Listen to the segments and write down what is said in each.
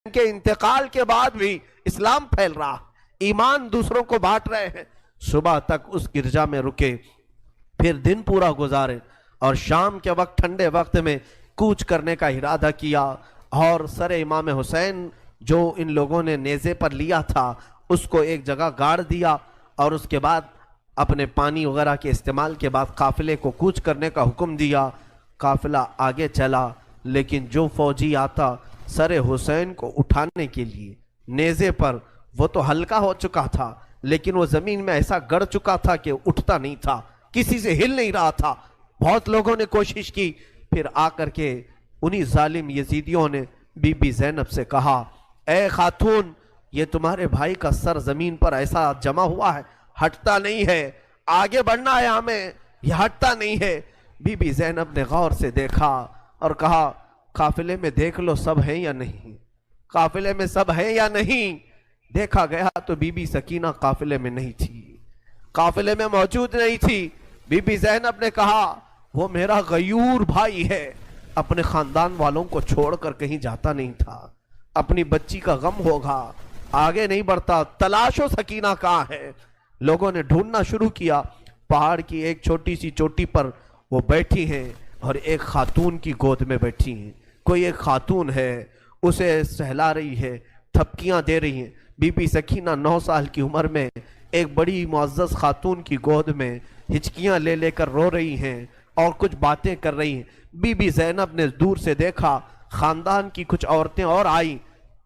کے انتقال کے بعد بھی اسلام پھیل رہا، ایمان دوسروں کو بانٹ رہے ہیں۔ صبح تک اس گرجا میں رکے، پھر دن پورا گزارے اور شام کے وقت ٹھنڈے وقت میں کوچ کرنے کا ارادہ کیا، اور سر امام حسین جو ان لوگوں نے نیزے پر لیا تھا اس کو ایک جگہ گاڑ دیا، اور اس کے بعد اپنے پانی وغیرہ کے استعمال کے بعد قافلے کو کوچ کرنے کا حکم دیا۔ قافلہ آگے چلا، لیکن جو فوجی آتا سر حسین کو اٹھانے کے لیے نیزے پر، وہ تو ہلکا ہو چکا تھا لیکن وہ زمین میں ایسا گڑ چکا تھا کہ اٹھتا نہیں تھا، کسی سے ہل نہیں رہا تھا۔ بہت لوگوں نے کوشش کی، پھر آ کر کے انہی ظالم یزیدیوں نے بی بی زینب سے کہا، اے خاتون، یہ تمہارے بھائی کا سر زمین پر ایسا جمع ہوا ہے، ہٹتا نہیں ہے، آگے بڑھنا ہے ہمیں، یہ ہٹتا نہیں ہے۔ بی بی زینب نے غور سے دیکھا اور کہا، قافلے میں دیکھ لو سب ہیں یا نہیں، قافلے میں سب ہیں یا نہیں۔ دیکھا گیا تو بی بی سکینہ قافلے میں نہیں تھی، قافلے میں موجود نہیں تھی۔ بی بی زینب نے کہا، وہ میرا غیور بھائی ہے، اپنے خاندان والوں کو چھوڑ کر کہیں جاتا نہیں تھا، اپنی بچی کا غم ہوگا، آگے نہیں بڑھتا، تلاش و سکینہ کہاں ہے۔ لوگوں نے ڈھونڈنا شروع کیا، پہاڑ کی ایک چھوٹی سی چوٹی پر وہ بیٹھی ہیں اور ایک خاتون کی گود میں بیٹھی ہیں، کوئی ایک خاتون ہے، اسے سہلا رہی ہے، تھپکیاں دے رہی ہیں۔ بی بی سکینہ 9 سال کی عمر میں ایک بڑی معزز خاتون کی گود میں ہچکیاں لے لے کر رو رہی ہیں اور کچھ باتیں کر رہی ہیں۔ بی بی زینب نے دور سے دیکھا، خاندان کی کچھ عورتیں اور آئیں،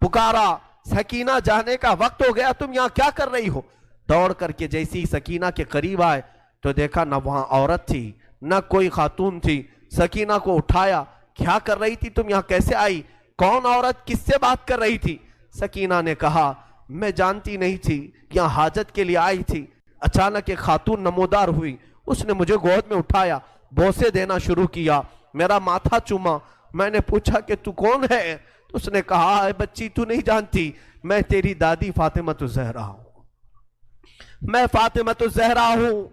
پکارا، سکینہ جانے کا وقت ہو گیا، تم یہاں کیا کر رہی ہو؟ دوڑ کر کے جیسی سکینہ کے قریب آئے تو دیکھا نہ وہاں عورت تھی نہ کوئی خاتون تھی۔ سکینہ کو اٹھایا، کیا کر رہی تھی تم یہاں، کیسے آئی، کون عورت کس سے بات کر رہی تھی؟ سکینہ نے کہا، میں جانتی نہیں تھی، یہاں حاجت کے لیے آئی تھی، اچانک ایک خاتون نمودار ہوئی، اس نے مجھے گود میں اٹھایا، بوسے دینا شروع کیا، میرا ماتھا چوما۔ میں نے پوچھا کہ تو کون ہے؟ تو اس نے کہا، اے بچی تو نہیں جانتی، میں تیری دادی فاطمۃ الزہرا ہوں، میں فاطمۃ الزہرا ہوں،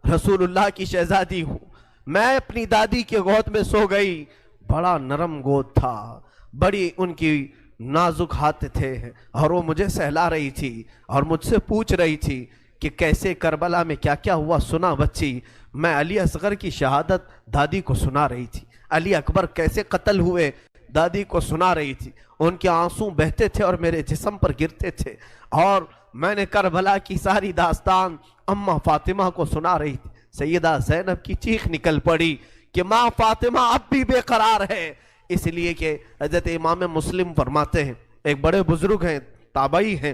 رسول اللہ کی شہزادی ہوں۔ میں اپنی دادی کے گود میں سو گئی، بڑا نرم گود تھا، بڑی ان کی نازک ہاتھ تھے، اور وہ مجھے سہلا رہی تھی اور مجھ سے پوچھ رہی تھی کہ کیسے کربلا میں کیا کیا ہوا، سنا بچی؟ میں علی اصغر کی شہادت دادی کو سنا رہی تھی، علی اکبر کیسے قتل ہوئے دادی کو سنا رہی تھی، ان کے آنسو بہتے تھے اور میرے جسم پر گرتے تھے، اور میں نے کربلا کی ساری داستان اماں فاطمہ کو سنا رہی تھی۔ سیدہ زینب کی چیخ نکل پڑی کہ ماں فاطمہ اب بھی بے قرار ہے، اس لیے کہ حضرت امام مسلم فرماتے ہیں، ایک بڑے بزرگ ہیں، تابعی ہیں،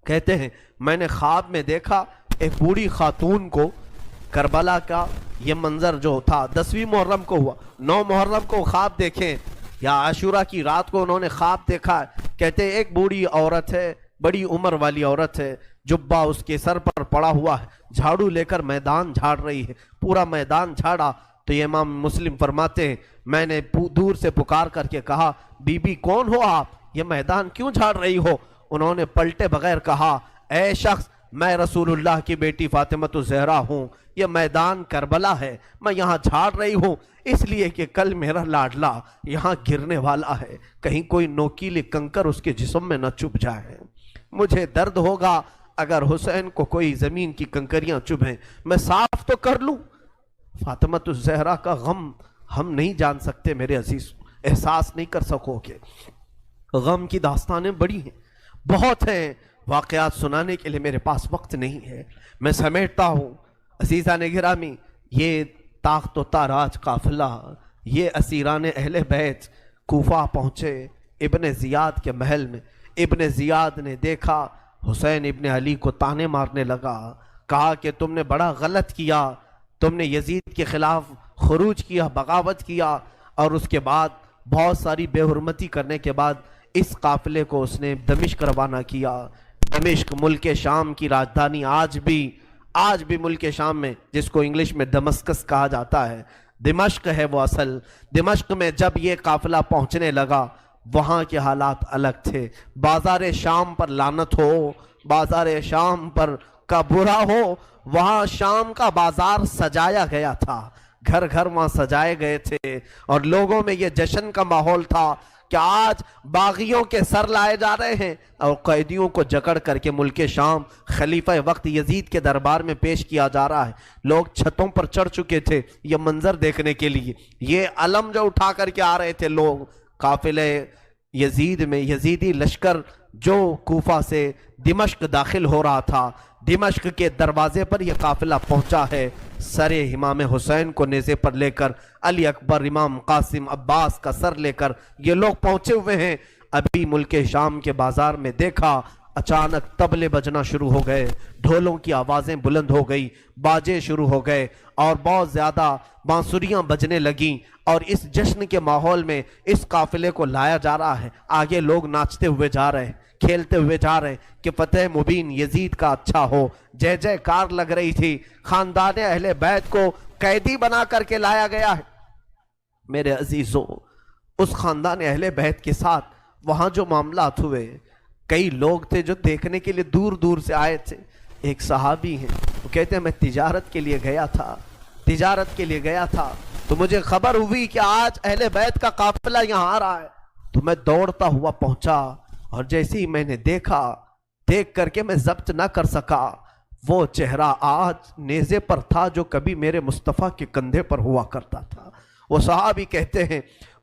کہتے ہیں میں نے خواب میں دیکھا ایک بوڑھی خاتون کو، کربلا کا یہ منظر جو تھا 10ویں محرم کو ہوا، 9 محرم کو خواب دیکھیں یا عاشورہ کی رات کو انہوں نے خواب دیکھا، کہتے ہیں ایک بوڑھی عورت ہے، بڑی عمر والی عورت ہے، جبہ اس کے سر پر پڑا ہوا ہے، جھاڑو لے کر میدان جھاڑ رہی ہے، پورا میدان جھاڑا۔ تو یہ امام مسلم فرماتے ہیں میں نے دور سے پکار کر کے کہا، بی بی کون ہو آپ، یہ میدان کیوں جھاڑ رہی ہو؟ انہوں نے پلٹے بغیر کہا، اے شخص، میں رسول اللہ کی بیٹی فاطمۃ الزہرا ہوں، یہ میدان کربلا ہے، میں یہاں جھاڑ رہی ہوں اس لیے کہ کل میرا لاڈلا یہاں گرنے والا ہے، کہیں کوئی نوکیلی کنکر اس کے جسم میں نہ چبھ جائے، مجھے درد ہوگا اگر حسین کو کوئی زمین کی کنکریاں چبھیں، میں صاف تو کر لوں۔ فاطمۃ الزہرا کا غم ہم نہیں جان سکتے میرے عزیز، احساس نہیں کر سکو گے، غم کی داستانیں بڑی ہیں، بہت ہیں، واقعات سنانے کے لیے میرے پاس وقت نہیں ہے، میں سمیٹتا ہوں۔ عزیزان گرامی، یہ تاخت و تاراج قافلہ، یہ اسیران اہل بیت کوفہ پہنچے ابن زیاد کے محل میں۔ ابن زیاد نے دیکھا حسین ابن علی کو تانے مارنے لگا، کہا کہ تم نے بڑا غلط کیا، تم نے یزید کے خلاف خروج کیا، بغاوت کیا، اور اس کے بعد بہت ساری بے حرمتی کرنے کے بعد اس قافلے کو اس نے دمشق روانہ کیا۔ دمشق ملک شام کی راجدھانی، آج بھی ملک شام میں، جس کو انگلش میں دمسکس کہا جاتا ہے، دمشق ہے وہ اصل۔ دمشق میں جب یہ قافلہ پہنچنے لگا وہاں کے حالات الگ تھے، بازار شام پر لعنت ہو، بازار شام پر کا برا ہو، وہاں شام کا بازار سجایا گیا تھا، گھر گھر وہاں سجائے گئے تھے، اور لوگوں میں یہ جشن کا ماحول تھا کہ آج باغیوں کے سر لائے جا رہے ہیں اور قیدیوں کو جکڑ کر کے ملک شام خلیفہ وقت یزید کے دربار میں پیش کیا جا رہا ہے۔ لوگ چھتوں پر چڑھ چکے تھے یہ منظر دیکھنے کے لیے، یہ علم جو اٹھا کر کے آ رہے تھے لوگ قافلے یزید میں، یزیدی لشکر جو کوفہ سے دمشق داخل ہو رہا تھا، دمشق کے دروازے پر یہ قافلہ پہنچا ہے، سر امام حسین کو نیزے پر لے کر، علی اکبر، امام قاسم، عباس کا سر لے کر یہ لوگ پہنچے ہوئے ہیں۔ ابھی ملک شام کے بازار میں دیکھا، اچانک طبلے بجنا شروع ہو گئے، ڈھولوں کی آوازیں بلند ہو گئی، باجے شروع ہو گئے اور بہت زیادہ بانسریاں بجنے لگیں، اور اس جشن کے ماحول میں اس قافلے کو لایا جا رہا ہے۔ آگے لوگ ناچتے ہوئے جا رہے ہیں، کھیلتے ہوئے جا رہے ہیں کہ فتح مبین یزید کا اچھا ہو، جے جے کار لگ رہی تھی۔ خاندان اہل بیت کو قیدی بنا کر کے لایا گیا ہے۔ میرے عزیزوں، اس خاندان اہل بیت کے ساتھ وہاں جو معاملات ہوئے، کئی لوگ تھے جو دیکھنے کے لیے دور دور سے آئے تھے۔ ایک صحابی ہیں، وہ کہتے ہیں میں تجارت کے لیے گیا تھا، تو مجھے خبر ہوئی کہ آج اہل بیت کا قافلہ یہاں آ رہا ہے، تو میں دوڑتا ہوا پہنچا، اور جیسے ہی میں نے دیکھ کر کے میں ضبط نہ کر سکا، وہ چہرہ آج نیزے پر تھا جو کبھی میرے مصطفیٰ کے کندھے پر ہوا کرتا تھا۔ وہ صحابی کہتے ہیں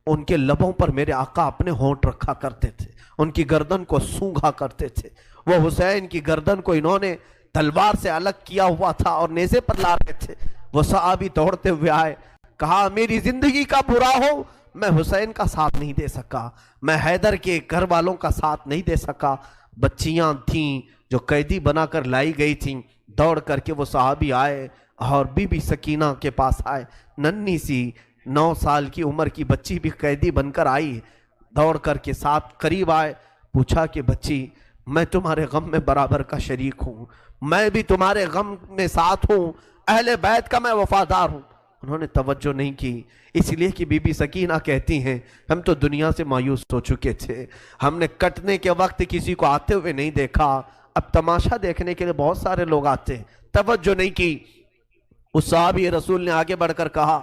ان کے لبوں پر میرے آقا اپنے ہونٹ رکھا کرتے تھے، ان کی گردن کو سونگھا کرتے تھے۔ وہ حسین کی گردن کو انہوں نے تلوار سے الگ کیا ہوا تھا اور نیزے پر لا رہے تھے۔ وہ صحابی دوڑتے ہوئے آئے، کہا میری زندگی کا برا ہو، میں حسین کا ساتھ نہیں دے سکا، میں حیدر کے گھر والوں کا ساتھ نہیں دے سکا۔ بچیاں تھیں جو قیدی بنا کر لائی گئی تھیں، دوڑ کر کے وہ صحابی آئے اور بی بی سکینہ کے پاس آئے، ننھی سی 9 سال کی عمر کی بچی بھی قیدی بن کر آئی، دوڑ کر کے ساتھ قریب آئے، پوچھا کہ بچی میں تمہارے غم میں برابر کا شریک ہوں، میں بھی تمہارے غم میں ساتھ ہوں، اہل بیت کا میں وفادار ہوں۔ انہوں نے توجہ نہیں کی، اس لیے کہ بی بی سکینہ کہتی ہیں ہم تو دنیا سے مایوس ہو چکے تھے، ہم نے کٹنے کے وقت کسی کو آتے ہوئے نہیں دیکھا، اب تماشا دیکھنے کے لیے بہت سارے لوگ آتے ہیں، توجہ نہیں کی۔ اس صحابی رسول نے آگے بڑھ کر کہا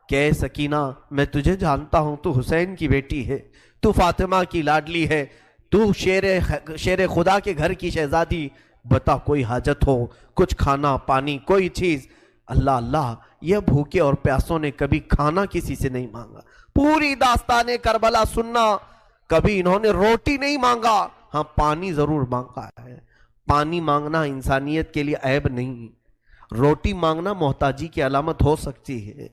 کہ اے سکینہ میں تجھے جانتا ہوں، تو حسین کی بیٹی ہے، تو فاطمہ کی لاڈلی ہے، تو شیر خدا کے گھر کی شہزادی، بتا کوئی حاجت ہو، کچھ کھانا پانی کوئی چیز۔ اللہ اللہ، یہ بھوکے اور پیاسوں نے کبھی کھانا کسی سے نہیں مانگا، پوری داستان کربلا سننا، کبھی انہوں نے روٹی نہیں مانگا، ہاں پانی ضرور مانگا ہے۔ پانی مانگنا انسانیت کے لیے عیب نہیں، روٹی مانگنا محتاجی کی علامت ہو سکتی ہے۔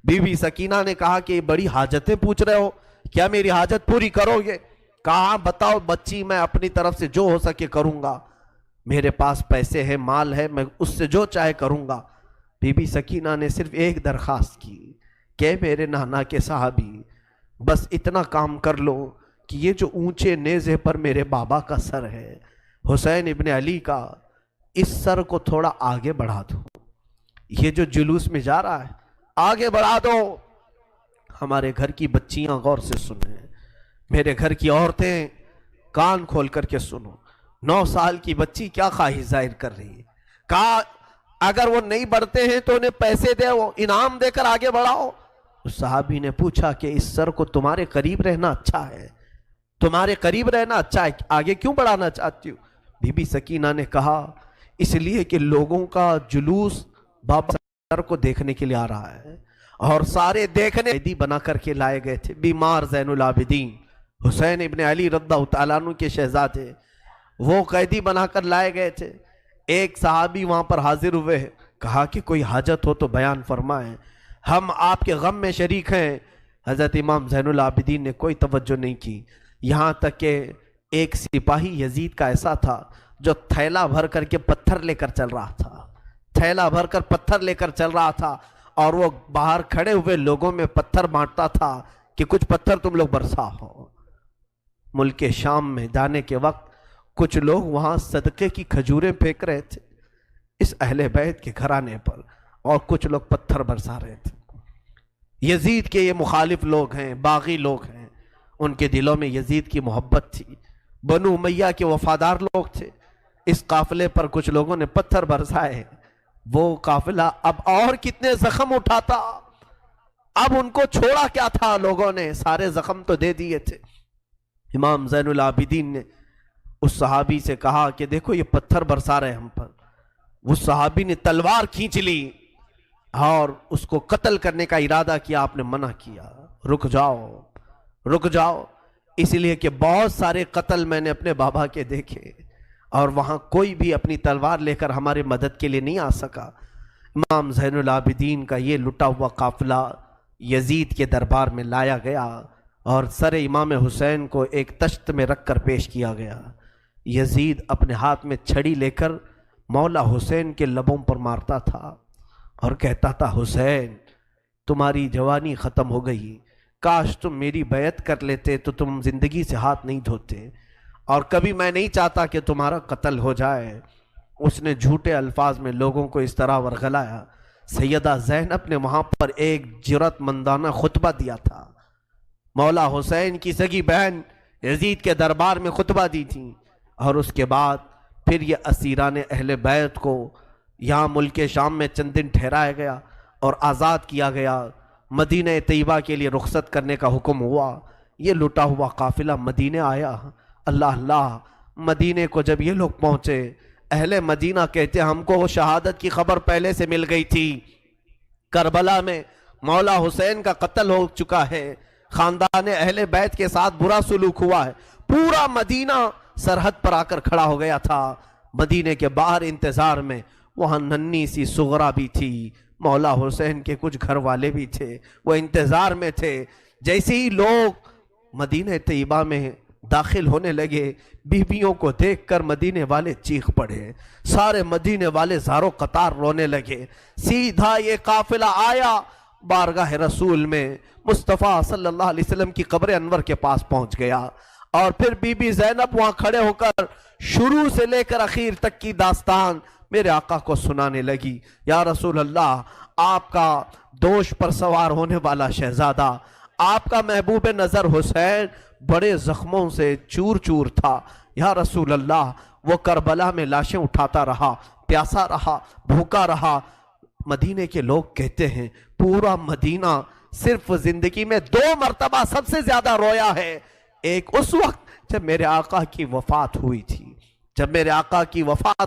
بی بی سکینہ نے کہا کہ بڑی حاجتیں پوچھ رہے ہو، کیا میری حاجت پوری کرو گے؟ کہا بتاؤ بچی، میں اپنی طرف سے جو ہو سکے کروں گا، میرے پاس پیسے ہیں، مال ہے، میں اس سے جو چاہے کروں گا۔ بی بی سکینہ نے صرف ایک درخواست کی کہ میرے نانا کے صحابی بس اتنا کام کر لو کہ یہ جو اونچے نیزے پر میرے بابا کا سر ہے، حسین ابن علی کا، اس سر کو تھوڑا آگے بڑھا دو، یہ جو جلوس میں جا رہا ہے آگے بڑھا دو۔ ہمارے گھر کی بچیاں غور سے سنیں، میرے گھر کی عورتیں کان کھول کر کے سنو، 9 سال کی بچی کیا خواہش ظاہر کر رہی ہے۔ کہا اگر وہ نہیں بڑھتے ہیں تو انہیں پیسے دے، وہ انعام دے کر آگے بڑھاؤ۔ اس صحابی نے پوچھا کہ اس سر کو تمہارے قریب رہنا اچھا ہے، تمہارے قریب رہنا اچھا ہے، آگے کیوں بڑھانا چاہتی ہو؟ بی بی سکینہ نے کہا اس لیے کہ لوگوں کا جلوس بابا سر کو دیکھنے کے لیے آ رہا ہے، اور سارے دیکھنے قیدی بنا کر کے لائے گئے تھے۔ بیمار زین العابدین حسین ابن علی رضی اللہ تعالیٰ عنہ کے شہزادے، وہ قیدی بنا کر لائے گئے تھے۔ ایک صحابی وہاں پر حاضر ہوئے، کہا کہ کوئی حاجت ہو تو بیان فرمائیں، ہم آپ کے غم میں شریک ہیں۔ حضرت امام زین العابدین نے کوئی توجہ نہیں کی، یہاں تک کہ ایک سپاہی یزید کا ایسا تھا جو تھیلا بھر کر کے پتھر لے کر چل رہا تھا، تھیلا بھر کر پتھر لے کر چل رہا تھا، اور وہ باہر کھڑے ہوئے لوگوں میں پتھر بانٹتا تھا کہ کچھ پتھر تم لوگ برسا ہو۔ ملک شام میں جانے کے وقت کچھ لوگ وہاں صدقے کی کھجوریں پھینک رہے تھے اس اہل بیت کے گھرانے پر، اور کچھ لوگ پتھر برسا رہے تھے۔ یزید کے یہ مخالف لوگ ہیں، باغی لوگ ہیں، ان کے دلوں میں یزید کی محبت تھی، بنو امیہ کے وفادار لوگ تھے۔ اس قافلے پر کچھ لوگوں نے پتھر برسائے، وہ قافلہ اب اور کتنے زخم اٹھاتا، اب ان کو چھوڑا کیا تھا، لوگوں نے سارے زخم تو دے دیے تھے۔ امام زین العابدین نے اس صحابی سے کہا کہ دیکھو یہ پتھر برسا رہے ہم پر. وہ صحابی نے تلوار کھینچ لی اور اس کو قتل کرنے کا ارادہ کیا. آپ نے منع کیا, رک جاؤ رک جاؤ, اس لیے کہ بہت سارے قتل میں نے اپنے بابا کے دیکھے اور وہاں کوئی بھی اپنی تلوار لے کر ہمارے مدد کے لیے نہیں آ سکا. امام زین العابدین کا یہ لٹا ہوا قافلہ یزید کے دربار میں لایا گیا اور سر امام حسین کو ایک تشت میں رکھ کر پیش کیا گیا. یزید اپنے ہاتھ میں چھڑی لے کر مولا حسین کے لبوں پر مارتا تھا اور کہتا تھا, حسین تمہاری جوانی ختم ہو گئی, کاش تم میری بیعت کر لیتے تو تم زندگی سے ہاتھ نہیں دھوتے, اور کبھی میں نہیں چاہتا کہ تمہارا قتل ہو جائے. اس نے جھوٹے الفاظ میں لوگوں کو اس طرح ورغلایا. سیدہ زینب نے وہاں پر ایک جرأت مندانہ خطبہ دیا تھا. مولا حسین کی سگی بہن یزید کے دربار میں خطبہ دی تھی, اور اس کے بعد پھر یہ اسیران اہل بیت کو یہاں ملک شام میں چند دن ٹھہرایا گیا اور آزاد کیا گیا. مدینہ طیبہ کے لیے رخصت کرنے کا حکم ہوا. یہ لٹا ہوا قافلہ مدینہ آیا. اللہ اللہ, مدینے کو جب یہ لوگ پہنچے, اہل مدینہ کہتے ہم کو وہ شہادت کی خبر پہلے سے مل گئی تھی, کربلا میں مولا حسین کا قتل ہو چکا ہے, خاندان اہل بیت کے ساتھ برا سلوک ہوا ہے. پورا مدینہ سرحد پر آ کر کھڑا ہو گیا تھا. مدینے کے باہر انتظار میں وہاں ننھی سی سغرا بھی تھی, مولا حسین کے کچھ گھر والے بھی تھے, وہ انتظار میں تھے. جیسے ہی لوگ مدینہ طیبہ میں داخل ہونے لگے, بیویوں کو دیکھ کر مدینے والے چیخ پڑے, سارے مدینے والے زارو قطار رونے لگے. سیدھا یہ قافلہ آیا بارگاہ رسول میں, مصطفیٰ صلی اللہ علیہ وسلم کی قبر انور کے پاس پہنچ گیا, اور پھر بی بی زینب وہاں کھڑے ہو کر شروع سے لے کر اخیر تک کی داستان میرے آقا کو سنانے لگی. یا رسول اللہ, آپ کا دوش پر سوار ہونے والا شہزادہ, آپ کا محبوب نظر حسین بڑے زخموں سے چور چور تھا. یا رسول اللہ, وہ کربلا میں لاشیں اٹھاتا رہا, پیاسا رہا, بھوکا رہا. مدینے کے لوگ کہتے ہیں پورا مدینہ صرف زندگی میں 2 مرتبہ سب سے زیادہ رویا ہے. ایک اس وقت جب میرے آقا کی وفات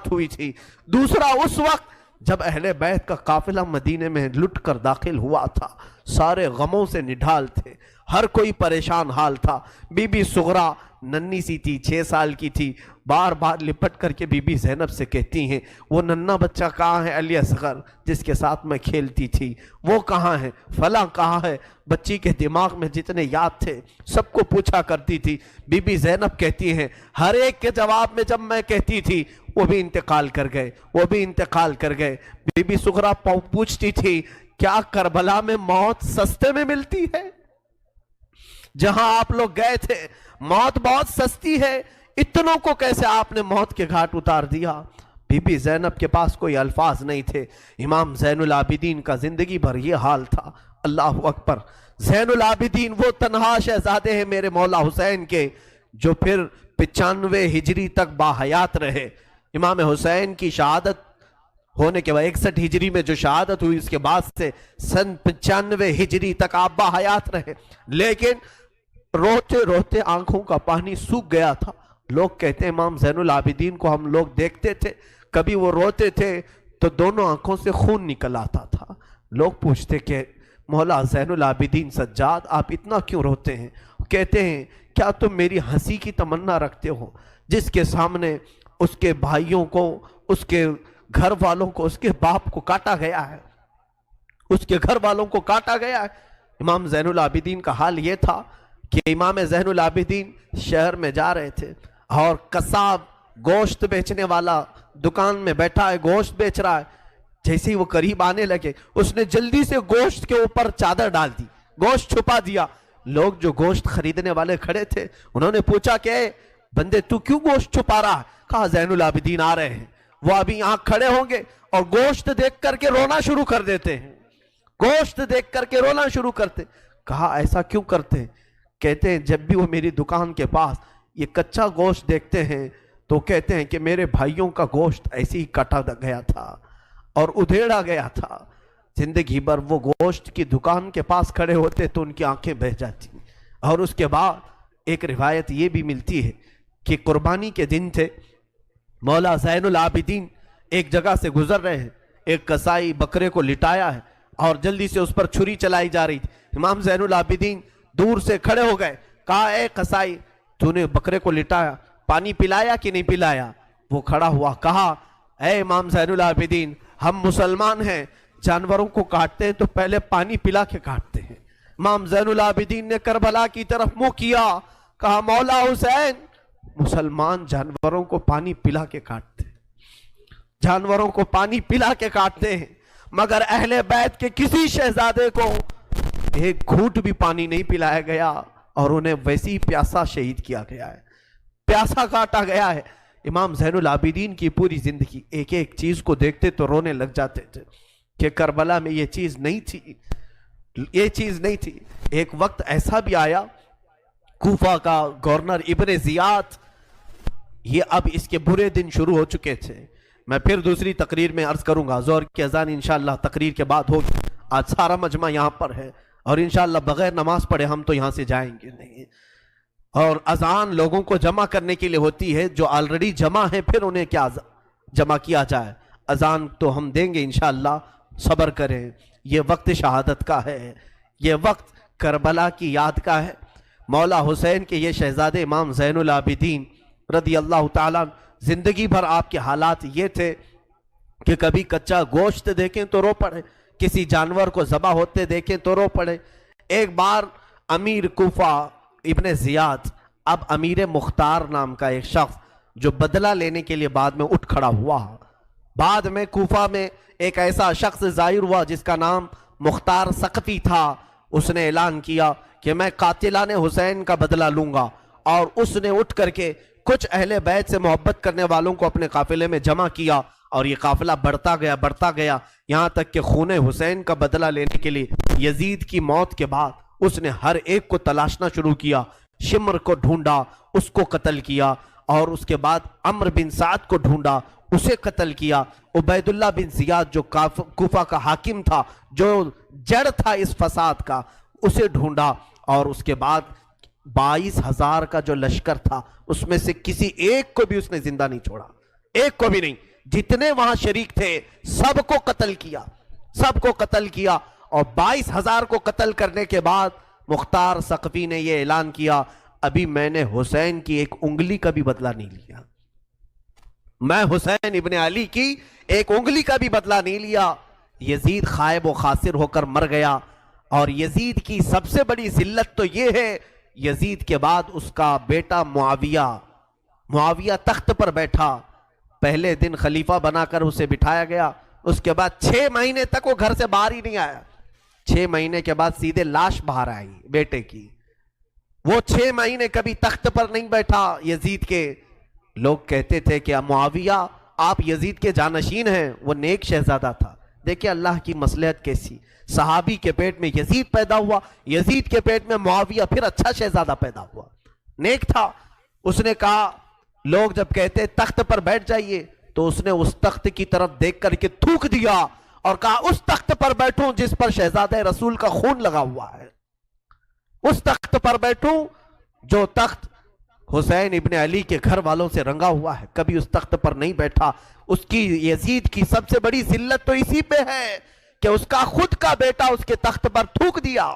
ہوئی تھی, دوسرا اس وقت جب اہل بیت کا قافلہ مدینے میں لٹ کر داخل ہوا تھا. سارے غموں سے نڈھال تھے, ہر کوئی پریشان حال تھا. بی بی سغرا ننھی سی تھی, 6 سال کی تھی, بار بار لپٹ کر کے بی بی زینب سے کہتی ہیں وہ ننھا بچہ کہاں ہے علی اصغر جس کے ساتھ میں کھیلتی تھی, وہ کہاں ہے, فلاں کہاں ہے. بچی کے دماغ میں جتنے یاد تھے سب کو پوچھا کرتی تھی. بی بی زینب کہتی ہیں ہر ایک کے جواب میں جب میں کہتی تھی وہ بھی انتقال کر گئے. بی بی سغرا پوچھتی تھی کیا کربلا میں موت سستے میں ملتی ہے؟ جہاں آپ لوگ گئے تھے موت بہت سستی ہے, اتنوں کو کیسے آپ نے موت کے گھاٹ اتار دیا؟ بی بی زینب کے پاس کوئی الفاظ نہیں تھے. امام زین العابدین کا زندگی بھر یہ حال تھا. اللہ اکبر, زین العابدین وہ تنہا شہزادے ہیں میرے مولا حسین کے جو پھر 95 ہجری تک باحیات رہے. امام حسین کی شہادت ہونے کے بعد 61 ہجری میں جو شہادت ہوئی اس کے بعد سے سن 95 ہجری تک آپ باحیات رہے, لیکن روتے روتے آنکھوں کا پانی سوکھ گیا تھا. لوگ کہتے ہیں امام زین العابدین کو ہم لوگ دیکھتے تھے, کبھی وہ روتے تھے تو دونوں آنکھوں سے خون نکل آتا تھا. لوگ پوچھتے کہ مولا زین العابدین سجاد آپ اتنا کیوں روتے ہیں؟ کہتے ہیں کیا تم میری ہنسی کی تمنا رکھتے ہو جس کے سامنے اس کے بھائیوں کو, اس کے گھر والوں کو, اس کے باپ کو کاٹا گیا ہے, اس کے گھر والوں کو کاٹا گیا ہے. امام زین العابدین کا حال یہ تھا کہ امام زین العابدین شہر میں جا رہے تھے اور قصاب گوشت بیچنے والا دکان میں بیٹھا ہے, گوشت بیچ رہا ہے. جیسے ہی وہ قریب آنے لگے اس نے جلدی سے گوشت کے اوپر چادر ڈال دی, گوشت چھپا دیا. لوگ جو گوشت خریدنے والے کھڑے تھے انہوں نے پوچھا کہ بندے تو کیوں گوشت چھپا رہا ہے؟ کہا زین العابدین آ رہے ہیں, وہ ابھی یہاں کھڑے ہوں گے اور گوشت دیکھ کر کے رونا شروع کر دیتے ہیں, گوشت دیکھ کر کے رونا شروع کرتے. کہا ایسا کیوں کرتے ہیں؟ کہتے ہیں جب بھی وہ میری دکان کے پاس یہ کچا گوشت دیکھتے ہیں تو کہتے ہیں کہ میرے بھائیوں کا گوشت ایسے ہی کاٹا گیا تھا اور ادھیڑا گیا تھا. زندگی بھر وہ گوشت کی دکان کے پاس کھڑے ہوتے تو ان کی آنکھیں بہہ جاتی, اور اس کے بعد ایک روایت یہ بھی ملتی ہے کہ قربانی کے دن تھے، مولا زین العابدین ایک جگہ سے گزر رہے ہیں، ایک قصائی بکرے کو لٹایا ہے اور جلدی سے اس پر چھری چلائی جا رہی تھی۔ امام زین العابدین دور سے کھڑے ہو گئے، کہا اے قصائی تو نے بکرے کو لٹایا، پانی پلایا کہ نہیں پلایا؟ وہ کھڑا ہوا، کہا اے امام زین العابدین ہم مسلمان ہیں، جانوروں کو کاٹتے ہیں تو پہلے پانی پلا کے کاٹتے ہیں۔ امام زین العابدین نے کربلا کی طرف منہ کیا، کہا مولا حسین مسلمان جانوروں کو پانی پلا کے کاٹتے ہیں، جانوروں کو پانی پلا کے کاٹتے ہیں، مگر اہل بیت کے کسی شہزادے کو ایک گھونٹ بھی پانی نہیں پلایا گیا اور انہیں ویسی ہی پیاسا شہید کیا گیا ہے، پیاسا کاٹا گیا ہے۔ امام زین العابدین کی پوری زندگی ایک ایک چیز کو دیکھتے تو رونے لگ جاتے تھے کہ کربلا میں یہ چیز نہیں تھی، یہ چیز نہیں تھی۔ ایک وقت ایسا بھی آیا، کوفہ کا گورنر ابن زیاد، یہ اب اس کے برے دن شروع ہو چکے تھے۔ میں پھر دوسری تقریر میں عرض کروں گا، ظہر کی اذان انشاءاللہ تقریر کے بعد ہوگی۔ آج سارا مجمع یہاں پر ہے اور انشاءاللہ بغیر نماز پڑھے ہم تو یہاں سے جائیں گے نہیں، اور اذان لوگوں کو جمع کرنے کے لیے ہوتی ہے، جو آلریڈی جمع ہیں پھر انہیں کیا جمع کیا جائے۔ اذان تو ہم دیں گے انشاءاللہ، صبر کریں۔ یہ وقت شہادت کا ہے، یہ وقت کربلا کی یاد کا ہے۔ مولا حسین کے یہ شہزادے امام زین العابدین رضی اللہ تعالیٰ، زندگی بھر آپ کے حالات یہ تھے کہ کبھی کچا گوشت دیکھیں تو رو پڑے، کسی جانور کو ذبح ہوتے دیکھیں تو رو پڑے۔ ایک بار امیر کوفہ ابن زیاد، اب امیر مختار نام کا ایک شخص جو بدلہ لینے کے لیے بعد میں اٹھ کھڑا ہوا، بعد میں کوفہ میں ایک ایسا شخص ظاہر ہوا جس کا نام مختار ثقفی تھا، اس نے اعلان کیا کہ میں قاتلان حسین کا بدلہ لوں گا، اور اس نے اٹھ کر کے کچھ اہل بیت سے محبت کرنے والوں کو اپنے قافلے میں جمع کیا، اور یہ قافلہ بڑھتا گیا یہاں تک کہ خون حسین کا بدلہ لینے کے لیے یزید کی موت کے بعد اس نے ہر ایک کو تلاشنا شروع کیا۔ شمر کو ڈھونڈا، اس کو قتل کیا، اور اس کے بعد عمرو بن سعد کو ڈھونڈا، اسے قتل کیا۔ عبید اللہ بن زیاد جو کوفہ کا حاکم تھا، جو جڑ تھا اس فساد کا، اسے ڈھونڈا، اور اس کے بعد 22,000 کا جو لشکر تھا اس میں سے کسی ایک کو بھی اس نے زندہ نہیں چھوڑا، ایک کو بھی نہیں۔ جتنے وہاں شریک تھے سب کو قتل کیا، سب کو قتل کیا، اور 22,000 کو قتل کرنے کے بعد مختار ثقفی نے یہ اعلان کیا، ابھی میں نے حسین کی ایک انگلی کا بھی بدلہ نہیں لیا، میں حسین ابن علی کی ایک انگلی کا بھی بدلہ نہیں لیا۔ یزید خائب و خاسر ہو کر مر گیا، اور یزید کی سب سے بڑی ذلت تو یہ ہے، یزید کے بعد اس کا بیٹا معاویہ تخت پر بیٹھا، پہلے دن خلیفہ بنا کر اسے بٹھایا گیا، اس کے بعد 6 مہینے تک وہ گھر سے باہر ہی نہیں آیا، 6 مہینے کے بعد سیدھے لاش باہر آئی بیٹے کی۔ وہ 6 مہینے کبھی تخت پر نہیں بیٹھا یزید کے۔ لوگ کہتے تھے کہ معاویہ آپ یزید کے جانشین ہیں، وہ نیک شہزادہ تھا۔ دیکھیں اللہ کی مصلحت کیسی، صحابی کے پیٹ میں یزید پیدا ہوا، یزید کے پیٹ میں معاویہ، پھر اچھا شہزادہ پیدا ہوا، نیک تھا۔ اس نے کہا، لوگ جب کہتے تخت پر بیٹھ جائیے تو اس نے اس تخت کی طرف دیکھ کر کے تھوک دیا اور کہا اس تخت پر بیٹھوں جس پر شہزادہ رسول کا خون لگا ہوا ہے، اس تخت پر بیٹھوں جو تخت حسین ابن علی کے گھر والوں سے رنگا ہوا ہے، کبھی اس تخت پر نہیں بیٹھا۔ اس کی یزید کی سب سے بڑی ذلت تو اسی پہ ہے کہ اس کا خود کا بیٹا اس کے تخت پر تھوک دیا،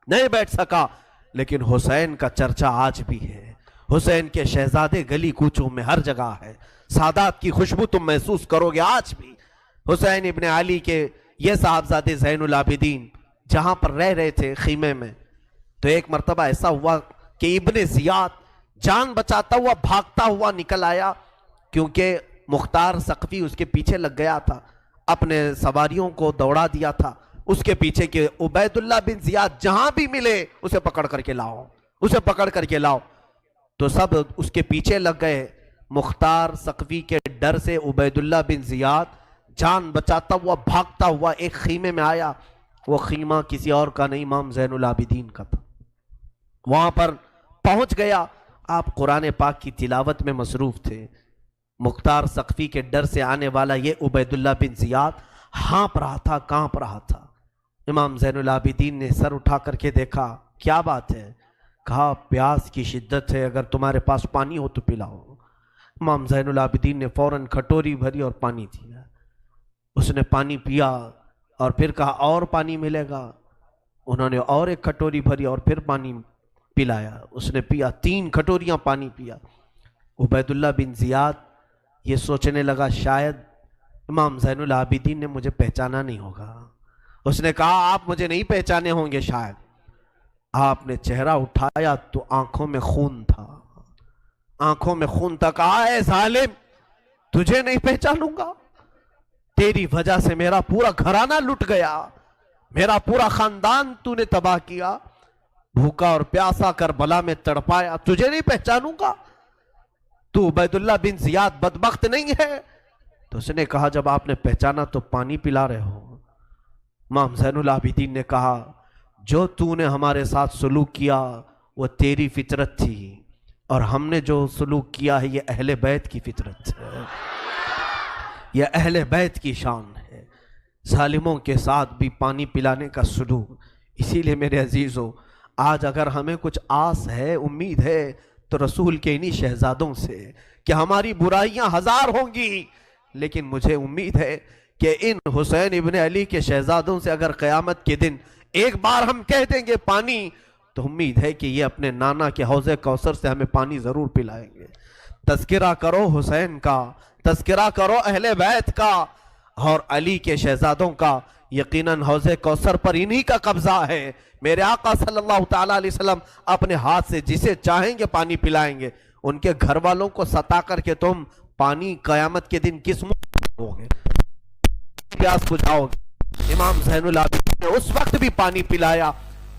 نہیں بیٹھ سکا۔ لیکن حسین کا چرچا آج بھی ہے، حسین کے شہزادے گلی کوچوں میں ہر جگہ ہے، سادات کی خوشبو تم محسوس کرو گے آج بھی۔ حسین ابن علی کے یہ صاحبزادے زین العابدین جہاں پر رہ رہے تھے خیمے میں، تو ایک مرتبہ ایسا ہوا کہ ابن زیاد جان بچاتا ہوا بھاگتا ہوا نکل آیا، کیونکہ مختار ثقفی اس کے پیچھے لگ گیا تھا، اپنے سواریوں کو دوڑا دیا تھا اس کے پیچھے، کہ عبید اللہ بن زیاد جہاں بھی ملے اسے پکڑ کر کے لاؤ، اسے پکڑ کر کے لاؤ۔ تو سب اس کے پیچھے لگ گئے۔ مختار ثقفی کے ڈر سے عبید اللہ بن زیاد جان بچاتا ہوا بھاگتا ہوا ایک خیمے میں آیا، وہ خیمہ کسی اور کا نہیں، امام زین العابدین کا تھا۔ وہاں پر پہنچ گیا، آپ قرآن پاک کی تلاوت میں مصروف تھے۔ مختار ثقفی کے ڈر سے آنے والا یہ عبید اللہ بن زیاد ہانپ رہا تھا، کانپ رہا تھا۔ امام زین العابدین نے سر اٹھا کر کے دیکھا، کیا بات ہے؟ کہا پیاس کی شدت ہے، اگر تمہارے پاس پانی ہو تو پلاؤ۔ امام زین العابدین نے فوراً کھٹوری بھری اور پانی دیا۔ اس نے پانی پیا اور پھر کہا اور پانی ملے گا۔ انہوں نے اور ایک کھٹوری بھری اور پھر پانی پلایا۔ اس نے پیا، 3 کھٹوریاں پانی پیا۔ عبید اللہ بن زیاد یہ سوچنے لگا شاید امام زین العابدین نے مجھے پہچانا نہیں ہوگا۔ اس نے کہا آپ مجھے نہیں پہچانے ہوں گے شاید۔ آپ نے چہرہ اٹھایا تو آنکھوں میں خون تھا، آنکھوں میں خون تھا۔ کہا اے ظالم، تجھے نہیں پہچانوں گا؟ تیری وجہ سے میرا پورا گھرانہ لٹ گیا، میرا پورا خاندان تو نے تباہ کیا، بھوکا اور پیاسا کربلا میں تڑپایا، تجھے نہیں پہچانوں گا؟ تو عبید اللہ بن زیاد بدبخت نہیں ہے؟ تو اس نے کہا جب آپ نے پہچانا تو پانی پلا رہے ہو۔ امام زین العابدین نے کہا جو تو نے ہمارے ساتھ سلوک کیا وہ تیری فطرت تھی، اور ہم نے جو سلوک کیا ہے یہ اہل بیت کی فطرت ہے، یہ اہل بیت کی شان ہے، ظالموں کے ساتھ بھی پانی پلانے کا سلوک۔ اسی لیے میرے عزیزو، آج اگر ہمیں کچھ آس ہے، امید ہے، تو رسول کے انہی شہزادوں سے کہ ہماری برائیاں 1000 ہوں گی، لیکن مجھے امید ہے کہ ان حسین ابن علی کے شہزادوں سے اگر قیامت کے دن ایک بار ہم کہہ دیں گے پانی، تو امید ہے کہ یہ اپنے نانا کے حوض کوثر سے ہمیں پانی ضرور پلائیں گے۔ تذکرہ کرو حسین کا، تذکرہ کرو اہل بیت کا اور علی کے شہزادوں کا، یقیناً حوض کوثر پر انہی کا قبضہ ہے۔ میرے آقا صلی اللہ تعالیٰ علیہ وسلم اپنے ہاتھ سے جسے چاہیں گے پانی پلائیں گے۔ ان کے گھر والوں کو ستا کر کے تم پانی قیامت کے دن کس منہ ہوگے، پیاس بجھاؤ گے؟ امام زین العابدین نے اس وقت بھی پانی پلایا۔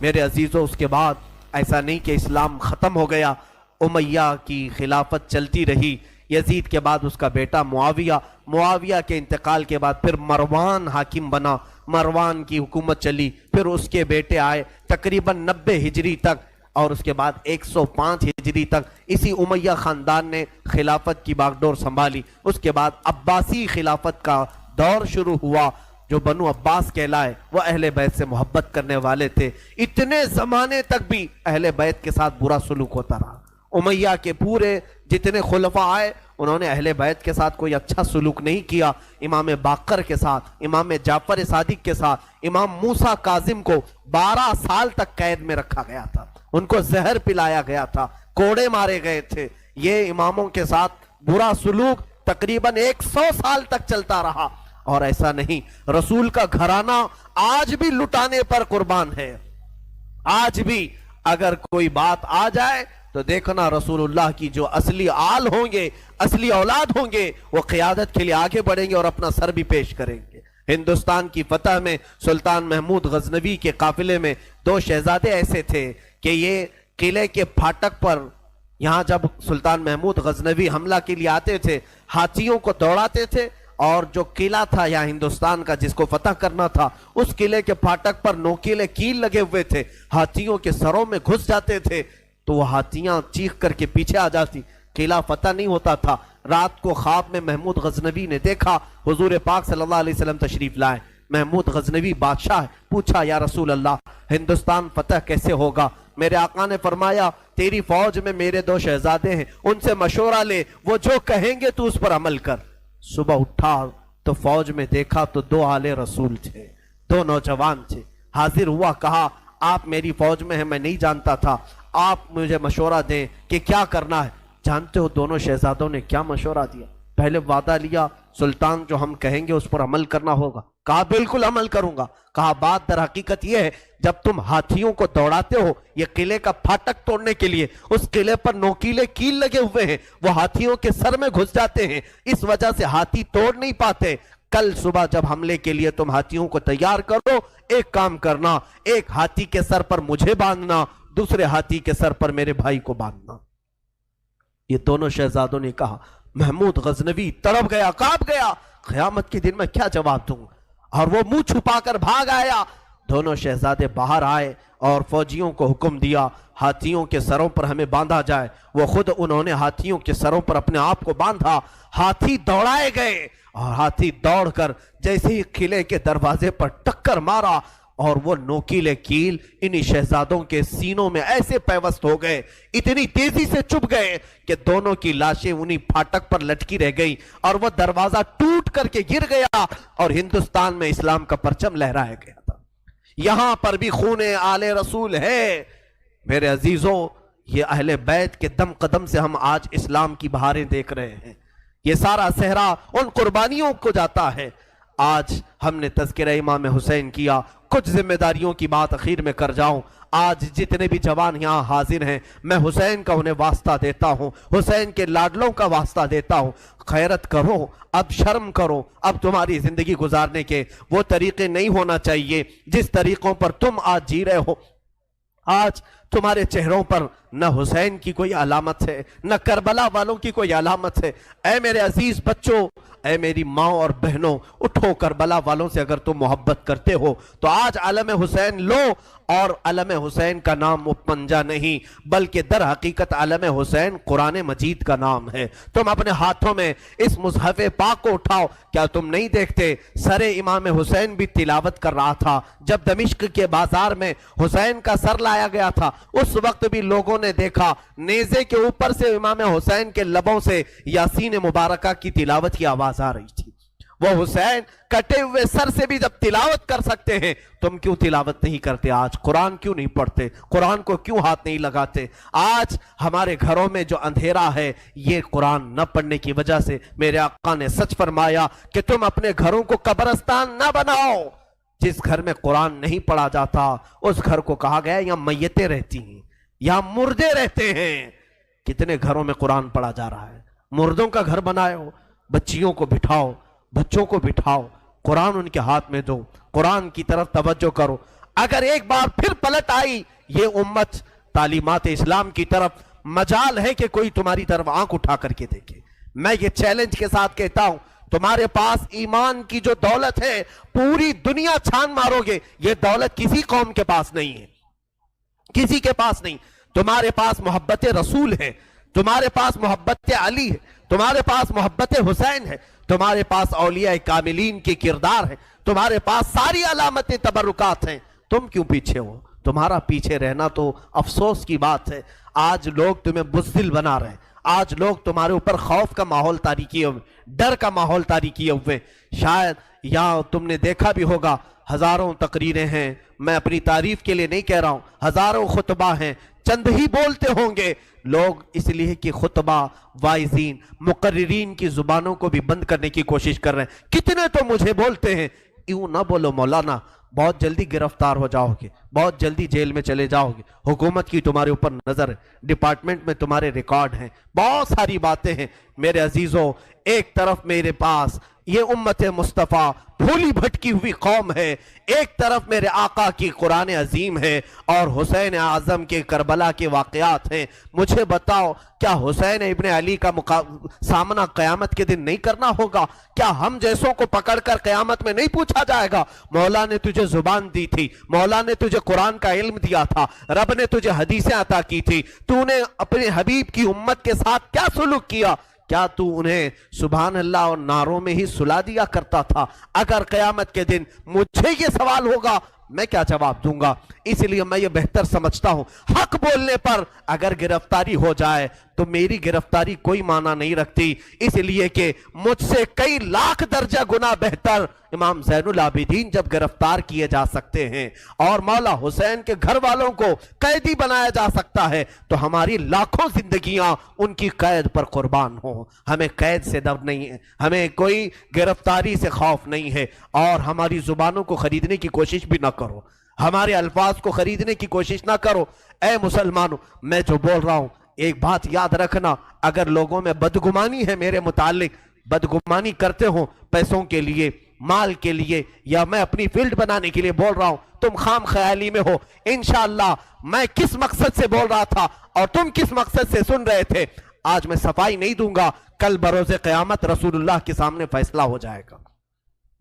میرے عزیزوں، اس کے بعد ایسا نہیں کہ اسلام ختم ہو گیا، امیہ کی خلافت چلتی رہی۔ یزید کے بعد اس کا بیٹا معاویہ کے انتقال کے بعد پھر مروان حاکم بنا، مروان کی حکومت چلی، پھر اس کے بیٹے آئے تقریباً 90 ہجری تک، اور اس کے بعد 105 ہجری تک اسی امیہ خاندان نے خلافت کی باغڈور سنبھالی۔ اس کے بعد عباسی خلافت کا دور شروع ہوا۔ جو بنو عباس کہلائے وہ اہل بیت سے محبت کرنے والے تھے، اتنے زمانے تک بھی اہل بیت کے ساتھ برا سلوک ہوتا رہا۔ امیہ کے پورے جتنے خلفاء آئے انہوں نے اہل بیت کے ساتھ کوئی اچھا سلوک نہیں کیا۔ امام باقر کے ساتھ، امام جعفر صادق کے ساتھ، امام موسیٰ کاظم کو 12 سال تک قید میں رکھا گیا تھا، ان کو زہر پلایا گیا تھا، کوڑے مارے گئے تھے۔ یہ اماموں کے ساتھ برا سلوک تقریباً 100 سال تک چلتا رہا۔ اور ایسا نہیں، رسول کا گھرانہ آج بھی لٹانے پر قربان ہے۔ آج بھی اگر کوئی بات آ جائے تو دیکھنا رسول اللہ کی جو اصلی آل ہوں گے، اصلی اولاد ہوں گے، وہ قیادت کے لیے آگے بڑھیں گے اور اپنا سر بھی پیش کریں گے۔ ہندوستان کی فتح میں سلطان محمود غزنوی کے قافلے میں 2 شہزادے ایسے تھے کہ یہ قلعے کے پھاٹک پر، یہاں جب سلطان محمود غزنوی حملہ کے لیے آتے تھے، ہاتھیوں کو دوڑاتے تھے، اور جو قلعہ تھا یہاں ہندوستان کا جس کو فتح کرنا تھا، اس قلعے کے پھاٹک پر نوکیلے کیل لگے ہوئے تھے، ہاتھیوں کے سروں میں گھس جاتے تھے تو وہ ہاتھیاں چیخ کر کے پیچھے آ جاتی، قلعہ فتح نہیں ہوتا تھا۔ رات کو خواب میں محمود غزنوی نے دیکھا حضور پاک صلی اللہ علیہ وسلم تشریف لائے۔ محمود غزنوی بادشاہ پوچھا یا رسول اللہ ہندوستان فتح کیسے ہوگا؟ میرے آقا نے فرمایا تیری فوج میں میرے 2 شہزادے ہیں، ان سے مشورہ لے، وہ جو کہیں گے تو اس پر عمل کر۔ صبح اٹھا تو فوج میں دیکھا تو 2 آل رسول تھے، 2 نوجوان تھے۔ حاضر ہوا، کہا آپ میری فوج میں ہیں، میں نہیں جانتا تھا، آپ مجھے مشورہ دیں کہ کیا کرنا ہے۔ جانتے ہو دونوں شہزادوں نے کیا مشورہ دیا؟ پہلے وعدہ لیا سلطان جو ہم کہیں گے اس پر عمل کرنا ہوگا، کہا بالکل عمل کروں گا۔ کہا بات در حقیقت یہ ہے جب تم ہاتھیوں کو دوڑاتے ہو یہ قلعے کا پھاٹک توڑنے کے لیے، اس قلعے پر نوکیلے کیل لگے ہوئے ہیں، وہ ہاتھیوں کے سر میں گھس جاتے ہیں، اس وجہ سے ہاتھی توڑ نہیں پاتے۔ کل صبح جب حملے کے لیے تم ہاتھیوں کو تیار کرو، ایک کام کرنا، ایک ہاتھی کے سر پر مجھے باندھنا، دوسرے ہاتھی کے سر پر میرے بھائی کو باندھنا۔ یہ دونوں شہزادوں نے کہا۔ محمود غزنوی تڑپ گیا، کانپ گیا، قیامت کے دن میں کیا جواب دوں، اور وہ منہ چھپا کر بھاگ آیا۔ دونوں شہزادے باہر آئے اور فوجیوں کو حکم دیا ہاتھیوں کے سروں پر ہمیں باندھا جائے۔ وہ خود انہوں نے ہاتھیوں کے سروں پر اپنے آپ کو باندھا، ہاتھی دوڑائے گئے اور ہاتھی دوڑ کر جیسے ہی قلعے کے دروازے پر ٹکر مارا، اور وہ نوکیلے کیل انہی شہزادوں کے سینوں میں ایسے پیوست ہو گئے، اتنی تیزی سے چپ گئے کہ دونوں کی لاشیں انہی پھاٹک پر لٹکی رہ گئی اور وہ دروازہ ٹوٹ کر کے گر گیا اور ہندوستان میں اسلام کا پرچم لہرایا گیا تھا۔ یہاں پر بھی خون آل رسول ہے۔ میرے عزیزوں، یہ اہل بیت کے دم قدم سے ہم آج اسلام کی بہاریں دیکھ رہے ہیں۔ یہ سارا صحرا ان قربانیوں کو جاتا ہے۔ آج ہم نے تذکرہ امام حسین کیا، کچھ ذمہ داریوں کی بات اخیر میں کر جاؤں۔ آج جتنے بھی جوان یہاں حاضر ہیں، میں حسین کا انہیں واسطہ دیتا ہوں، حسین کے لاڈلوں کا واسطہ دیتا ہوں۔ خیرت کرو، اب شرم کرو، اب تمہاری زندگی گزارنے کے وہ طریقے نہیں ہونا چاہیے جس طریقوں پر تم آج جی رہے ہو۔ آج تمہارے چہروں پر نہ حسین کی کوئی علامت ہے، نہ کربلا والوں کی کوئی علامت ہے۔ اے میرے عزیز بچوں، اے میری ماں اور بہنوں، اٹھو، کربلا والوں سے اگر تم محبت کرتے ہو تو آج علم حسین لو، اور علم حسین کا نام پنجا نہیں بلکہ در حقیقت علم حسین قرآن مجید کا نام ہے۔ تم اپنے ہاتھوں میں اس مصحف پاک کو اٹھاؤ۔ کیا تم نہیں دیکھتے سر امام حسین بھی تلاوت کر رہا تھا؟ جب دمشق کے بازار میں حسین کا سر لایا گیا تھا اس وقت بھی لوگوں نے دیکھا نیزے کے اوپر سے امام حسین کے لبوں سے یاسین مبارکہ کی تلاوت کی آواز آ رہی تھی۔ وہ حسین کٹے ہوئے سر سے بھی جب تلاوت کر سکتے ہیں، تم کیوں تلاوت نہیں کرتے؟ آج قرآن کیوں نہیں پڑھتے؟ قرآن کو کیوں ہاتھ نہیں لگاتے؟ آج ہمارے گھروں میں جو اندھیرا ہے یہ قرآن نہ پڑھنے کی وجہ سے۔ میرے آقا نے سچ فرمایا کہ تم اپنے گھروں کو قبرستان نہ بناؤ۔ جس گھر میں قرآن نہیں پڑھا جاتا اس گھر کو کہا گیا یہاں میتیں رہتی ہیں، یہاں مردے رہتے ہیں۔ کتنے گھروں میں قرآن پڑھا جا رہا ہے؟ مردوں کا گھر بنائے ہو۔ بچیوں کو بٹھاؤ، بچوں کو بٹھاؤ، قرآن ان کے ہاتھ میں دو، قرآن کی طرف توجہ کرو۔ اگر ایک بار پھر پلٹ آئی یہ امت تعلیمات اسلام کی طرف، مجال ہے کہ کوئی تمہاری طرف آنکھ اٹھا کر کے دیکھے۔ میں یہ چیلنج کے ساتھ کہتا ہوں، تمہارے پاس ایمان کی جو دولت ہے پوری دنیا چھان مارو گے، یہ دولت کسی قوم کے پاس نہیں ہے، کسی کے پاس نہیں۔ تمہارے پاس محبت رسول ہے، تمہارے پاس محبت علی ہے، تمہارے پاس محبت حسین ہے، تمہارے پاس اولیاء کاملین کے کردار ہیں، تمہارے پاس ساری علامتیں تبرکات ہیں۔ تم کیوں پیچھے ہو؟ تمہارا پیچھے رہنا تو افسوس کی بات ہے۔ آج لوگ تمہیں بزدل بنا رہے ہیں، آج لوگ تمہارے اوپر خوف کا ماحول طاری کیے ہوئے، ڈر کا ماحول طاری کیے ہوئے۔ شاید یہاں تم نے دیکھا بھی ہوگا ہزاروں تقریریں ہیں، میں اپنی تعریف کے لیے نہیں کہہ رہا ہوں، ہزاروں خطبہ ہیں، چند ہی بولتے ہوں گے لوگ، اس لیے کہ خطبہ وائزین مقررین کی زبانوں کو بھی بند کرنے کی کوشش کر رہے ہیں۔ کتنے تو مجھے بولتے ہیں یوں نہ بولو مولانا، بہت جلدی گرفتار ہو جاؤ گے، بہت جلدی جیل میں چلے جاؤ گے، حکومت کی تمہارے اوپر نظر ہے، ڈپارٹمنٹ میں تمہارے ریکارڈ ہیں، بہت ساری باتیں ہیں۔ میرے عزیزوں، ایک طرف میرے پاس یہ امت مصطفیٰ بھولی بھٹکی ہوئی قوم ہے، ایک طرف میرے آقا کی قرآن عظیم ہے اور حسین اعظم کے کربلا کے واقعات ہیں۔ مجھے بتاؤ، کیا حسین ابن علی کا سامنا قیامت کے دن نہیں کرنا ہوگا؟ کیا ہم جیسوں کو پکڑ کر قیامت میں نہیں پوچھا جائے گا مولا نے تجھے زبان دی تھی، مولا نے تجھے قرآن کا علم دیا تھا، رب نے تجھے حدیثیں عطا کی تھی، تو نے اپنے حبیب کی امت کے ساتھ کیا سلوک کیا؟ کیا تو انہیں سبحان اللہ اور نعروں میں ہی سلا دیا کرتا تھا؟ اگر قیامت کے دن مجھے یہ سوال ہوگا میں کیا جواب دوں گا؟ اس لیے میں یہ بہتر سمجھتا ہوں حق بولنے پر اگر گرفتاری ہو جائے تو میری گرفتاری کوئی معنی نہیں رکھتی، اس لیے کہ مجھ سے کئی لاکھ درجہ گنا بہتر امام زین العابدین جب گرفتار کیے جا سکتے ہیں اور مولا حسین کے گھر والوں کو قیدی بنایا جا سکتا ہے تو ہماری لاکھوں زندگیاں ان کی قید پر قربان ہوں۔ ہمیں قید سے ڈر نہیں ہے، ہمیں کوئی گرفتاری سے خوف نہیں ہے، اور ہماری زبانوں کو خریدنے کی کوشش بھی نہ کرو، ہمارے الفاظ کو خریدنے کی کوشش نہ کرو۔ اے مسلمانوں، میں جو بول رہا ہوں ایک بات یاد رکھنا، اگر لوگوں میں بدگمانی ہے میرے متعلق، بدگمانی کرتے ہوں پیسوں کے لیے، مال کے لیے، یا میں اپنی فیلڈ بنانے کے لیے بول رہا ہوں، تم خام خیالی میں ہو۔ انشاءاللہ میں کس مقصد سے بول رہا تھا اور تم کس مقصد سے سن رہے تھے، آج میں صفائی نہیں دوں گا، کل بروز قیامت رسول اللہ کے سامنے فیصلہ ہو جائے گا،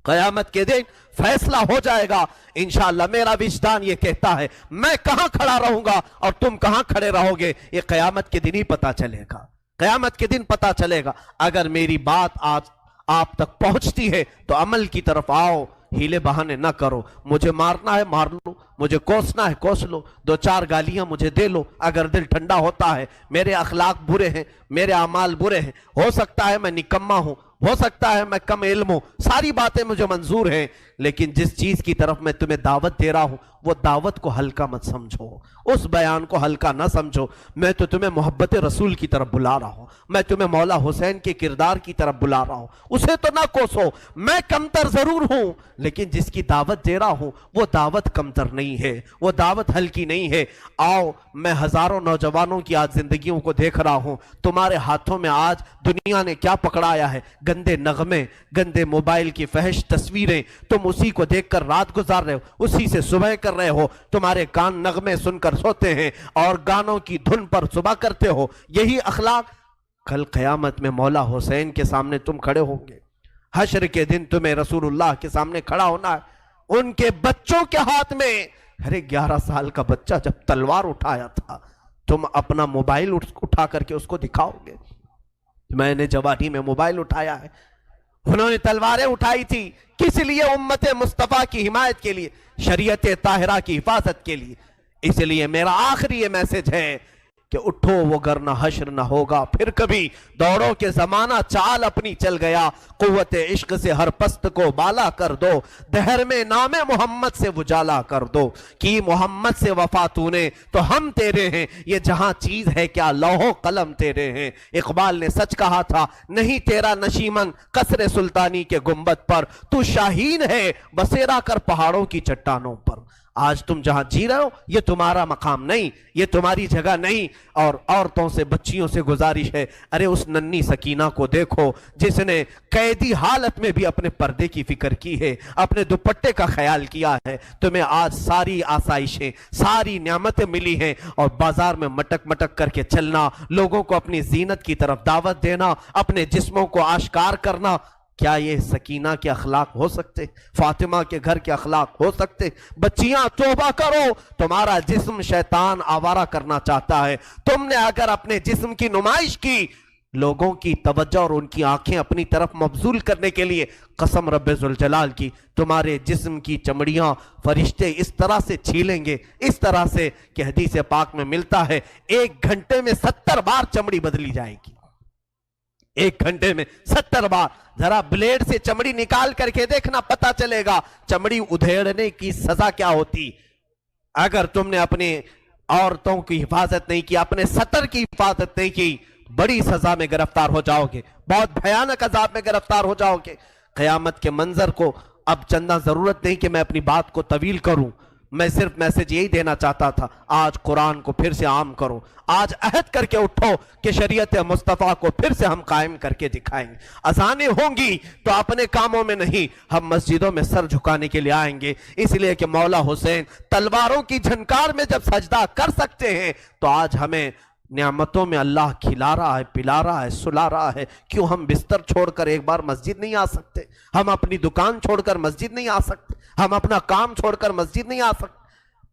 قیامت کے دن فیصلہ ہو جائے گا انشاءاللہ۔ میرا وجدان یہ کہتا ہے میں کہاں کھڑا رہوں گا اور تم کہاں کھڑے رہو گے، یہ قیامت کے دن ہی پتا چلے گا، قیامت کے دن پتا چلے گا۔ اگر میری بات آج آپ تک پہنچتی ہے تو عمل کی طرف آؤ، ہیلے بہانے نہ کرو، مجھے مارنا ہے مار لو، مجھے کوسنا ہے کوس لو، دو چار گالیاں مجھے دے لو اگر دل ٹھنڈا ہوتا ہے۔ میرے اخلاق برے ہیں، میرے اعمال برے ہیں، ہو سکتا ہے میں نکما ہوں، ہو سکتا ہے میں کم علم ہوں، ساری باتیں مجھے منظور ہیں، لیکن جس چیز کی طرف میں تمہیں دعوت دے رہا ہوں وہ دعوت کو ہلکا مت سمجھو، اس بیان کو ہلکا نہ سمجھو۔ میں تو تمہیں محبت رسول کی طرف بلا رہا ہوں، میں تمہیں مولا حسین کے کردار کی طرف بلا رہا ہوں، اسے تو نہ کوسو۔ میں کمتر ضرور ہوں لیکن جس کی دعوت دے رہا ہوں وہ دعوت کمتر نہیں ہے، وہ دعوت ہلکی نہیں ہے۔ آؤ، میں ہزاروں نوجوانوں کی آج زندگیوں کو دیکھ رہا ہوں، تمہارے ہاتھوں میں آج دنیا نے کیا پکڑایا ہے؟ گندے نغمے، گندے موبائل کی فحش تصویریں، تم اسی کو دیکھ کر رات گزار رہے ہو، اسی سے صبح کر رہے ہو، تمہارے کان نغمے سن کر سوتے ہیں اور گانوں کی دھن پر صبح کرتے ہو۔ یہی اخلاق کل قیامت میں مولا حسین کے سامنے تم کھڑے ہوں گے، حشر کے دن تمہیں رسول اللہ کے سامنے کھڑا ہونا ہے، ان کے بچوں کے ہاتھ میں۔ ارے 11 سال کا بچہ جب تلوار اٹھایا تھا، تم اپنا موبائل اٹھا کر کے اس کو دکھاؤ گے؟ میں نے جوانی میں موبائل اٹھایا ہے، انہوں نے تلواریں اٹھائی تھی، کس لیے؟ امت مصطفیٰ کی حمایت کے لیے، شریعت طاہرہ کی حفاظت کے لیے۔ اس لیے میرا آخری یہ میسج ہے کہ اٹھو وگرنہ حشر نہ ہوگا پھر کبھی، دوڑو کہ زمانہ چال اپنی چل گیا، قوت عشق سے ہر پست کو بالا کر دو، دہر میں نام محمد سے اجالا کر دو، کی محمد سے وفا تو نے تو ہم تیرے ہیں، یہ جہاں چیز ہے کیا لوح و قلم تیرے ہیں۔ اقبال نے سچ کہا تھا، نہیں تیرا نشیمن قصر سلطانی کے گنبد پر، تو شاہین ہے بسیرا کر پہاڑوں کی چٹانوں پر۔ آج تم جہاں جی رہے ہو یہ تمہارا مقام نہیں، یہ تمہاری جگہ نہیں۔ اور عورتوں سے بچیوں سے گزارش ہے، ارے اس ننھی سکینہ کو دیکھو جس نے قیدی حالت میں بھی اپنے پردے کی فکر کی ہے، اپنے دوپٹے کا خیال کیا ہے۔ تمہیں آج ساری آسائشیں، ساری نعمتیں ملی ہیں اور بازار میں مٹک مٹک کر کے چلنا، لوگوں کو اپنی زینت کی طرف دعوت دینا، اپنے جسموں کو آشکار کرنا، کیا یہ سکینہ کے اخلاق ہو سکتے؟ فاطمہ کے گھر کے اخلاق ہو سکتے؟ بچیاں توبہ کرو، تمہارا جسم شیطان آوارہ کرنا چاہتا ہے۔ تم نے اگر اپنے جسم کی نمائش کی، لوگوں کی توجہ اور ان کی آنکھیں اپنی طرف مبذول کرنے کے لیے، قسم رب ذوالجلال کی تمہارے جسم کی چمڑیاں فرشتے اس طرح سے چھیلیں گے، اس طرح سے کہ حدیث پاک میں ملتا ہے 1 گھنٹے میں 70 بار چمڑی بدلی جائے گی، 1 گھنٹے میں 70 بار۔ ذرا بلیڈ سے چمڑی نکال کر کے دیکھنا، پتا چلے گا چمڑی ادھیڑنے کی سزا کیا ہوتی۔ اگر تم نے اپنے عورتوں کی حفاظت نہیں کی، اپنے سطر کی حفاظت نہیں کی، بڑی سزا میں گرفتار ہو جاؤ گے، بہت بھیانک عذاب میں گرفتار ہو جاؤ گے۔ قیامت کے منظر کو اب چندہ ضرورت نہیں کہ میں اپنی بات کو طویل کروں، میں صرف میسج یہی دینا چاہتا تھا، آج قرآن کو پھر سے عام کرو، آج عہد کر کے اٹھو کہ شریعت مصطفیٰ کو پھر سے ہم قائم کر کے دکھائیں گے۔ اذانیں ہوں گی تو اپنے کاموں میں نہیں، ہم مسجدوں میں سر جھکانے کے لیے آئیں گے، اس لیے کہ مولا حسین تلواروں کی جھنکار میں جب سجدہ کر سکتے ہیں تو آج ہمیں نعمتوں میں اللہ کھلا رہا ہے، پلا رہا ہے، سلا رہا ہے، کیوں ہم بستر چھوڑ کر ایک بار مسجد نہیں آ سکتے؟ ہم اپنی دکان چھوڑ کر مسجد نہیں آ سکتے؟ ہم اپنا کام چھوڑ کر مسجد نہیں آ سکتے؟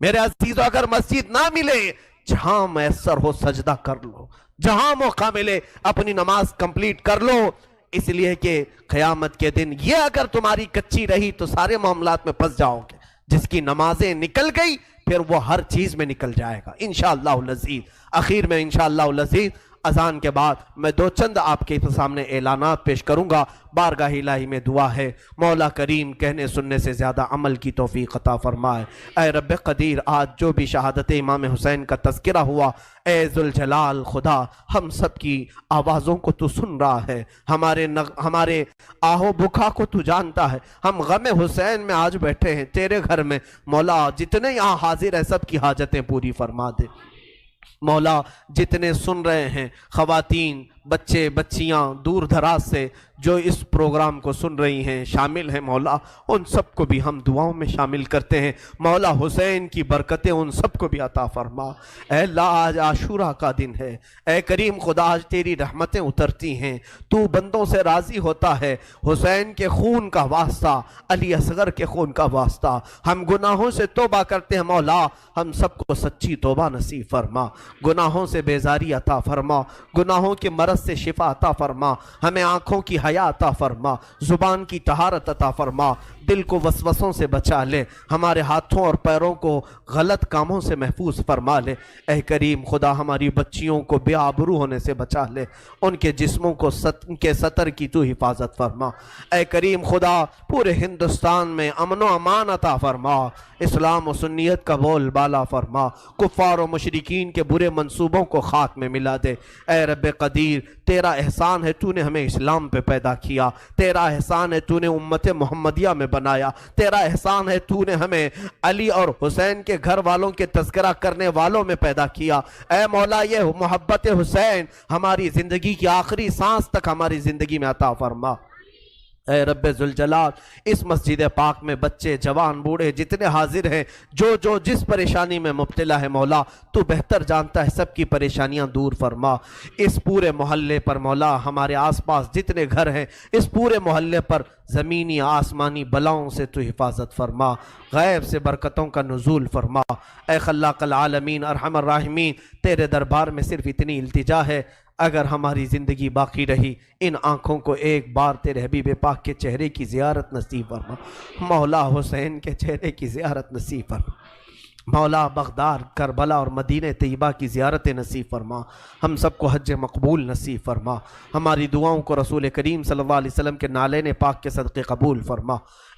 میرے عزیزو، اگر مسجد نہ ملے، جہاں میسر ہو سجدہ کر لو، جہاں موقع ملے اپنی نماز کمپلیٹ کر لو، اس لیے کہ قیامت کے دن یہ اگر تمہاری کچی رہی تو سارے معاملات میں پھنس جاؤ گے۔ جس کی نمازیں نکل گئی پھر وہ ہر چیز میں نکل جائے گا انشاءاللہ العزیز۔ آخر میں انشاءاللہ العزیز اذان کے بعد میں 2 چند آپ کے سامنے اعلانات پیش کروں گا۔ بارگاہ الہی میں دعا ہے، مولا کریم کہنے سننے سے زیادہ عمل کی توفیق عطا فرمائے۔ اے رب قدیر، آج جو بھی شہادت امام حسین کا تذکرہ ہوا، اے ذوالجلال خدا، ہم سب کی آوازوں کو تو سن رہا ہے، ہمارے آہو بکا کو تو جانتا ہے۔ ہم غم حسین میں آج بیٹھے ہیں تیرے گھر میں، مولا جتنے یہاں حاضر ہیں سب کی حاجتیں پوری فرما دے۔ مولا جتنے سن رہے ہیں، خواتین، بچے، بچیاں دور دراز سے جو اس پروگرام کو سن رہی ہیں، شامل ہیں، مولا ان سب کو بھی ہم دعاؤں میں شامل کرتے ہیں۔ مولا حسین کی برکتیں ان سب کو بھی عطا فرما۔ اے اللہ، آج عاشورہ کا دن ہے، اے کریم خدا، آج تیری رحمتیں اترتی ہیں، تو بندوں سے راضی ہوتا ہے۔ حسین کے خون کا واسطہ، علی اصغر کے خون کا واسطہ، ہم گناہوں سے توبہ کرتے ہیں۔ مولا ہم سب کو سچی توبہ نصیب فرما، گناہوں سے بیزاری عطا فرما، گناہوں کے مرض سے شفا عطا فرما، ہمیں آنکھوں کی حیا عطا فرما، زبان کی طہارت عطا فرما، دل کو وسوسوں سے بچا لے، ہمارے ہاتھوں اور پیروں کو غلط کاموں سے محفوظ فرما لے۔ اے کریم خدا ہماری بچیوں کو بے آبرو ہونے سے بچا لے، ان کے جسموں کو ان کے سطر کی تو حفاظت فرما۔ اے کریم خدا پورے ہندوستان میں امن و امان عطا فرما، اسلام و سنیت کا بول بالا فرما، کفار و مشرکین کے برے منصوبوں کو خاک میں ملا دے۔ اے رب قدیر تیرا احسان ہے تو نے ہمیں اسلام پہ پیدا کیا، تیرا احسان ہے تو نے امت محمدیہ میں بنایا، تیرا احسان ہے تو نے ہمیں علی اور حسین کے گھر والوں کے تذکرہ کرنے والوں میں پیدا کیا۔ اے مولا یہ محبت حسین ہماری زندگی کی آخری سانس تک ہماری زندگی میں عطا فرما۔ اے رب ذوالجلال اس مسجد پاک میں بچے جوان بوڑھے جتنے حاضر ہیں، جو جس پریشانی میں مبتلا ہے مولا تو بہتر جانتا ہے، سب کی پریشانیاں دور فرما۔ اس پورے محلے پر مولا ہمارے آس پاس جتنے گھر ہیں، اس پورے محلے پر زمینی آسمانی بلاؤں سے تو حفاظت فرما، غیب سے برکتوں کا نزول فرما۔ اے خلاق العالمین ارحم الراحمین تیرے دربار میں صرف اتنی التجا ہے، اگر ہماری زندگی باقی رہی ان آنکھوں کو ایک بار تیرے حبیب پاک کے چہرے کی زیارت نصیب فرما، مولا حسین کے چہرے کی زیارت نصیب فرما، مولا بغداد کربلا اور مدینہ طیبہ کی زیارت نصیب فرما، ہم سب کو حج مقبول نصیب فرما، ہماری دعاؤں کو رسول کریم صلی اللہ علیہ وسلم کے نالین پاک کے صدقے قبول فرما۔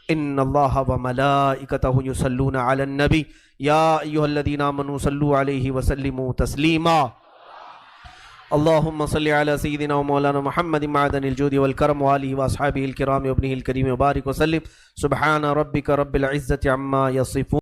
ان اللہ وملائکتہ یصلون علی النبی یا ایھا الذین آمنوا صلوا علیہ وسلموا تسلیما۔ اللهم صل على سيدنا ومولانا محمد معدن الجود والكرم وآله وأصحابه الكرام وابنه الكريم وبارك وسلم۔ سبحان ربك رب العزة عما يصفون۔